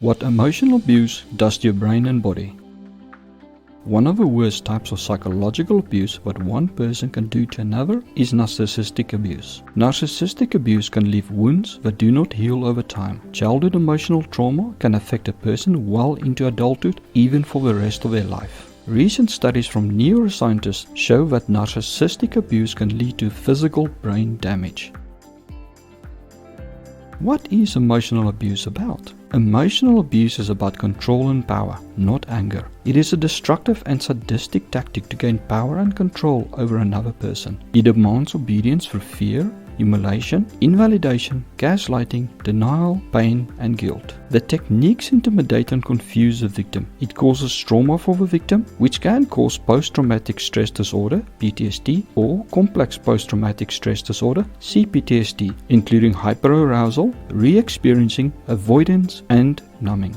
What emotional abuse does to your brain and body. One of the worst types of psychological abuse what one person can do to another is narcissistic abuse. Narcissistic abuse can leave wounds that do not heal over time. Childhood emotional trauma can affect a person well into adulthood, even for the rest of their life. Recent studies from neuroscientists show that narcissistic abuse can lead to physical brain damage. What is emotional abuse about? Emotional abuse is about control and power, not anger. It is a destructive and sadistic tactic to gain power and control over another person. It demands obedience through fear, humiliation, invalidation, gaslighting, denial, pain, and guilt. The techniques intimidate and confuse the victim. It causes trauma for the victim, which can cause post-traumatic stress disorder, PTSD, or complex post-traumatic stress disorder, CPTSD, including hyperarousal, re-experiencing, avoidance, and numbing.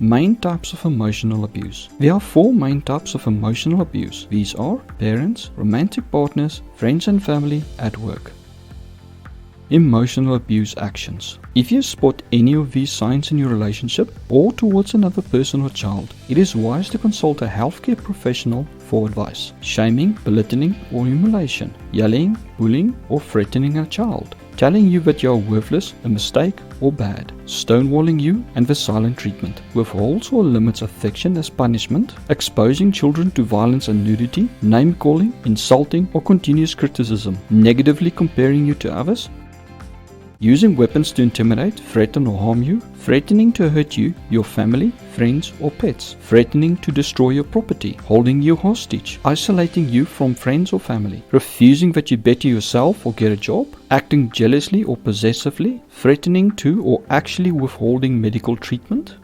Main types of emotional abuse. There are 4 main types of emotional abuse. These are parents, romantic partners, friends and family, at work. Emotional abuse actions. If you spot any of these signs in your relationship or towards another person or child, it is wise to consult a healthcare professional for advice. Shaming, belittling or humiliation, yelling, bullying or threatening a child, telling you that you are worthless, a mistake or bad, stonewalling you and the silent treatment, withholds or limits affection as punishment, exposing children to violence and nudity, name-calling, insulting or continuous criticism, negatively comparing you to others, using weapons to intimidate, threaten or harm you, threatening to hurt you, your family, friends or pets, threatening to destroy your property, holding you hostage, isolating you from friends or family, refusing that you better yourself or get a job, acting jealously or possessively, threatening to or actually withholding medical treatment,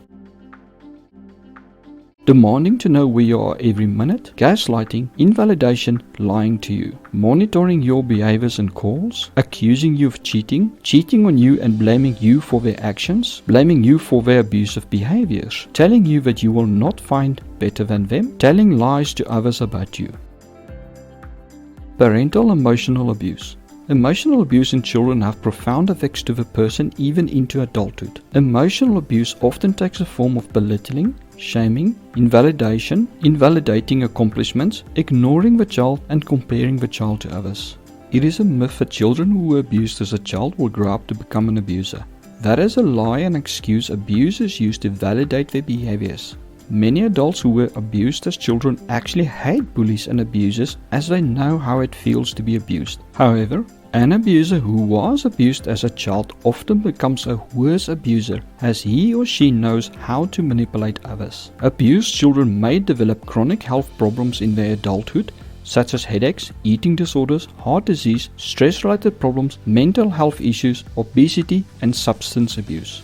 demanding to know where you are every minute, gaslighting, invalidation, lying to you, monitoring your behaviors and calls, accusing you of cheating, cheating on you and blaming you for their actions, blaming you for their abusive behaviors, telling you that you will not find better than them, telling lies to others about you. Parental emotional abuse. Emotional abuse in children have profound effects to the person even into adulthood. Emotional abuse often takes the form of belittling, shaming, invalidation, invalidating accomplishments, ignoring the child and comparing the child to others. It is a myth that children who were abused as a child will grow up to become an abuser. That is a lie and excuse abusers use to validate their behaviors. Many adults who were abused as children actually hate bullies and abusers as they know how it feels to be abused. However, an abuser who was abused as a child often becomes a worse abuser as he or she knows how to manipulate others. Abused children may develop chronic health problems in their adulthood, such as headaches, eating disorders, heart disease, stress-related problems, mental health issues, obesity, and substance abuse.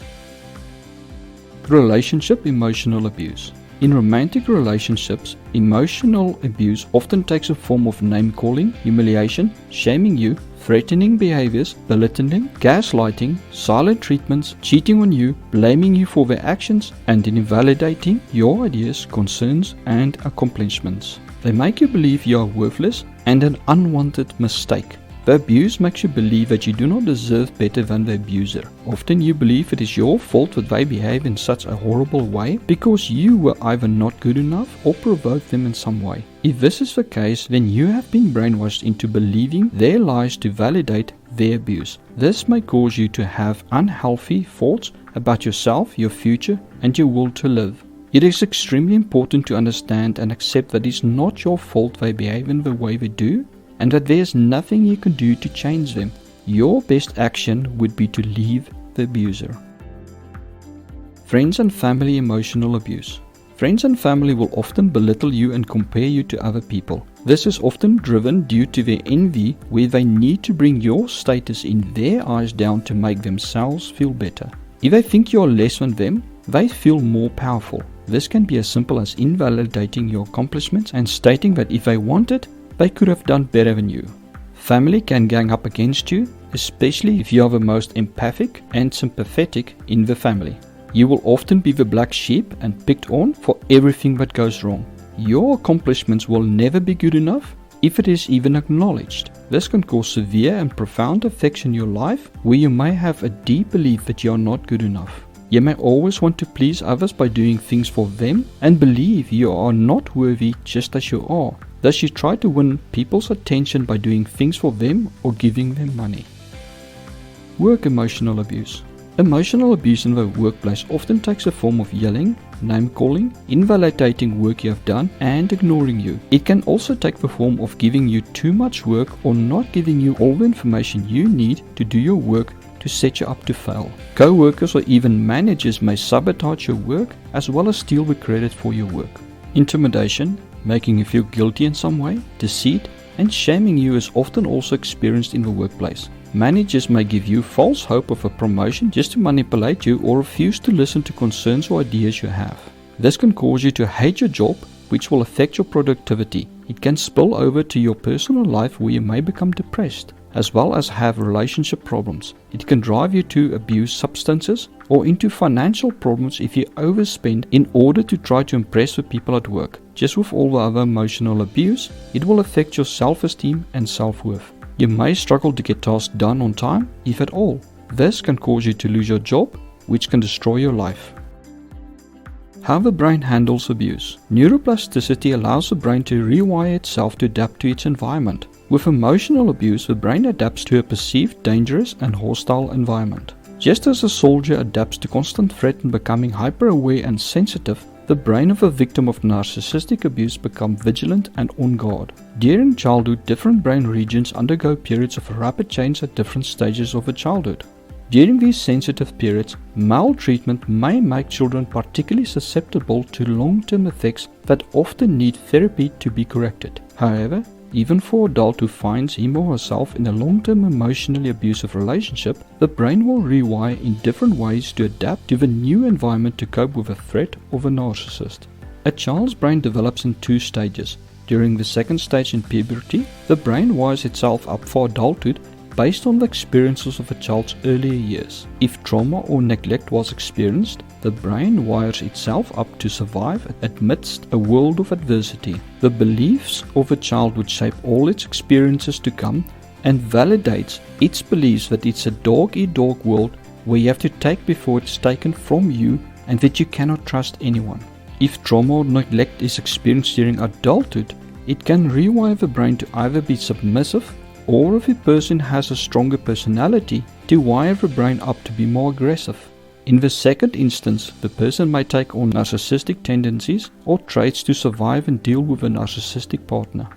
Relationship emotional abuse. In romantic relationships, emotional abuse often takes a form of name-calling, humiliation, shaming you, threatening behaviors, belittling, gaslighting, silent treatments, cheating on you, blaming you for their actions, and invalidating your ideas, concerns, and accomplishments. They make you believe you are worthless and an unwanted mistake. The abuse makes you believe that you do not deserve better than the abuser. Often you believe it is your fault that they behave in such a horrible way because you were either not good enough or provoked them in some way. If this is the case, then you have been brainwashed into believing their lies to validate their abuse. This may cause you to have unhealthy thoughts about yourself, your future, and your will to live. It is extremely important to understand and accept that it is not your fault they behave in the way they do, and that there is nothing you can do to change them. Your best action would be to leave the abuser. Friends and family emotional abuse. Friends and family will often belittle you and compare you to other people. This is often driven due to their envy, where they need to bring your status in their eyes down to make themselves feel better. If they think you are less than them, they feel more powerful. This can be as simple as invalidating your accomplishments and stating that if they wanted, they could have done better than you. Family can gang up against you, especially if you are the most empathic and sympathetic in the family. You will often be the black sheep and picked on for everything that goes wrong. Your accomplishments will never be good enough, if it is even acknowledged. This can cause severe and profound effects in your life, where you may have a deep belief that you are not good enough. You may always want to please others by doing things for them and believe you are not worthy just as you are. Thus you try to win people's attention by doing things for them or giving them money. Work emotional abuse. Emotional abuse in the workplace often takes the form of yelling, name-calling, invalidating work you have done, and ignoring you. It can also take the form of giving you too much work or not giving you all the information you need to do your work to set you up to fail. Co-workers or even managers may sabotage your work as well as steal the credit for your work. Intimidation, making you feel guilty in some way, deceit, and shaming you is often also experienced in the workplace. Managers may give you false hope of a promotion just to manipulate you or refuse to listen to concerns or ideas you have. This can cause you to hate your job, which will affect your productivity. It can spill over to your personal life where you may become depressed, as well as have relationship problems. It can drive you to abuse substances or into financial problems if you overspend in order to try to impress the people at work. Just with all the other emotional abuse, it will affect your self-esteem and self-worth. You may struggle to get tasks done on time, if at all. This can cause you to lose your job, which can destroy your life. How the brain handles abuse. Neuroplasticity allows the brain to rewire itself to adapt to its environment. With emotional abuse, the brain adapts to a perceived dangerous and hostile environment. Just as a soldier adapts to constant threat and becoming hyper-aware and sensitive, the brain of a victim of narcissistic abuse becomes vigilant and on guard. During childhood, different brain regions undergo periods of rapid change at different stages of childhood. During these sensitive periods, maltreatment may make children particularly susceptible to long-term effects that often need therapy to be corrected. However, even for an adult who finds him or herself in a long-term emotionally abusive relationship, the brain will rewire in different ways to adapt to the new environment to cope with the threat of a narcissist. A child's brain develops in two stages. During the second stage in puberty, the brain wires itself up for adulthood based on the experiences of a child's earlier years. If trauma or neglect was experienced, the brain wires itself up to survive amidst a world of adversity. The beliefs of a child would shape all its experiences to come and validates its beliefs that it's a dog-eat-dog world where you have to take before it's taken from you and that you cannot trust anyone. If trauma or neglect is experienced during adulthood, it can rewire the brain to either be submissive, or if a person has a stronger personality, to wire the brain up to be more aggressive. In the second instance, the person may take on narcissistic tendencies or traits to survive and deal with a narcissistic partner.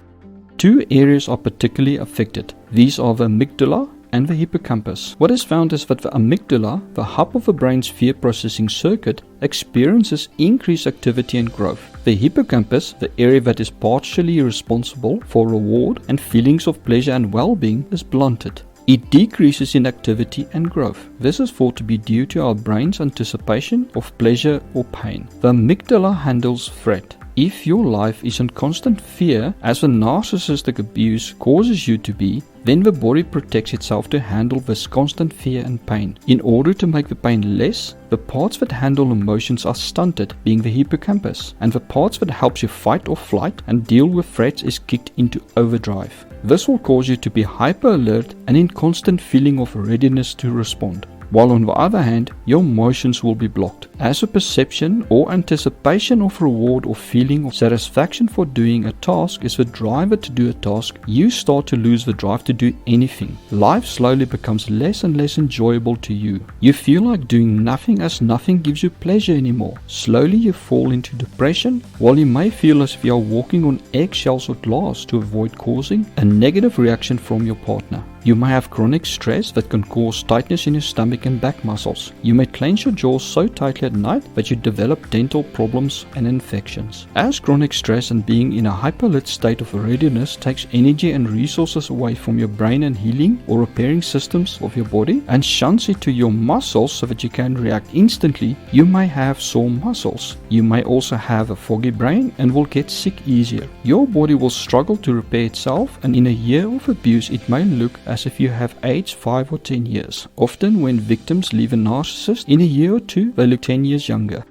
Two areas are particularly affected. These are the amygdala and the hippocampus. What is found is that the amygdala, the hub of the brain's fear processing circuit, experiences increased activity and growth. The hippocampus, the area that is partially responsible for reward and feelings of pleasure and well-being, is blunted. It decreases in activity and growth. This is thought to be due to our brain's anticipation of pleasure or pain. The amygdala handles threat. If your life is in constant fear, as the narcissistic abuse causes you to be, then the body protects itself to handle this constant fear and pain. In order to make the pain less, the parts that handle emotions are stunted, being the hippocampus, and the parts that helps you fight or flight and deal with threats is kicked into overdrive. This will cause you to be hyper alert and in constant feeling of readiness to respond. While on the other hand, your emotions will be blocked, as a perception or anticipation of reward or feeling of satisfaction for doing a task is the driver to do a task. You start to lose the drive to do anything. Life slowly becomes less and less enjoyable to you. You feel like doing nothing as nothing gives you pleasure anymore. Slowly you fall into depression, while you may feel as if you are walking on eggshells or glass to avoid causing a negative reaction from your partner. You may have chronic stress that can cause tightness in your stomach and back muscles. You may clench your jaws so tightly at night that you develop dental problems and infections. As chronic stress and being in a hyper-alert state of readiness takes energy and resources away from your brain and healing or repairing systems of your body and shunts it to your muscles so that you can react instantly, you may have sore muscles. You may also have a foggy brain and will get sick easier. Your body will struggle to repair itself, and in a year of abuse it may look as if you have aged 5 or 10 years. Often when victims leave a narcissist, in a year or two they look 10 years younger.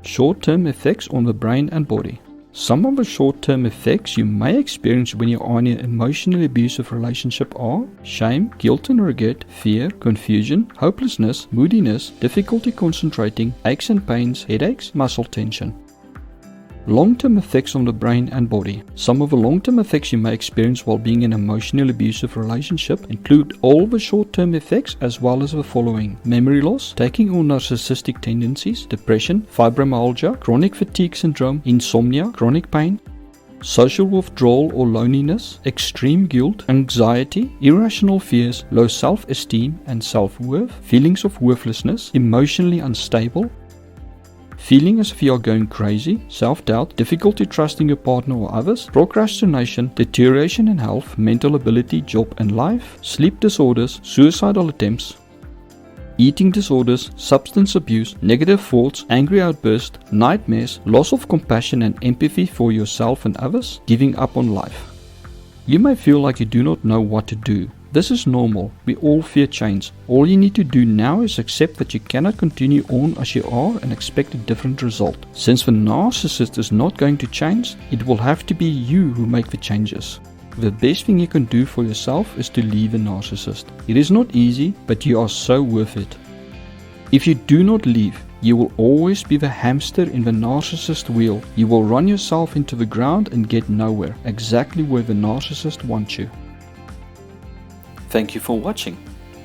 Short-term effects on the brain and body. Some of the short-term effects you may experience when you are in an emotionally abusive relationship are shame, guilt and regret, fear, confusion, hopelessness, moodiness, difficulty concentrating, aches and pains, headaches, muscle tension. Long-term effects on the brain and body. Some of the long-term effects you may experience while being in an emotionally abusive relationship include all the short-term effects as well as the following: memory loss, taking on narcissistic tendencies, depression, fibromyalgia, chronic fatigue syndrome, insomnia, chronic pain, social withdrawal or loneliness, extreme guilt, anxiety, irrational fears, low self-esteem and self-worth, feelings of worthlessness, emotionally unstable, feeling as if you are going crazy, self-doubt, difficulty trusting your partner or others, procrastination, deterioration in health, mental ability, job and life, sleep disorders, suicidal attempts, eating disorders, substance abuse, negative thoughts, angry outbursts, nightmares, loss of compassion and empathy for yourself and others, giving up on life. You may feel like you do not know what to do. This is normal. We all fear change. All you need to do now is accept that you cannot continue on as you are and expect a different result. Since the narcissist is not going to change, it will have to be you who make the changes. The best thing you can do for yourself is to leave the narcissist. It is not easy, but you are so worth it. If you do not leave, you will always be the hamster in the narcissist wheel. You will run yourself into the ground and get nowhere, exactly where the narcissist wants you. Thank you for watching.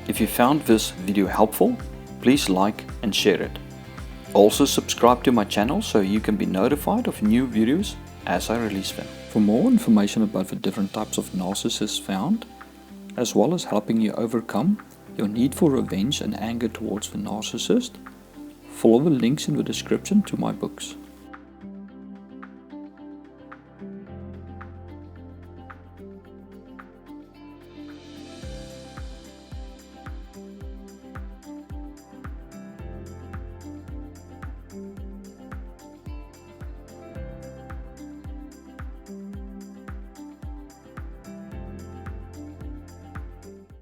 If you found this video helpful, please like and share it. Also subscribe to my channel so you can be notified of new videos as I release them. For more information about the different types of narcissists found, as well as helping you overcome your need for revenge and anger towards the narcissist, follow the links in the description to my books.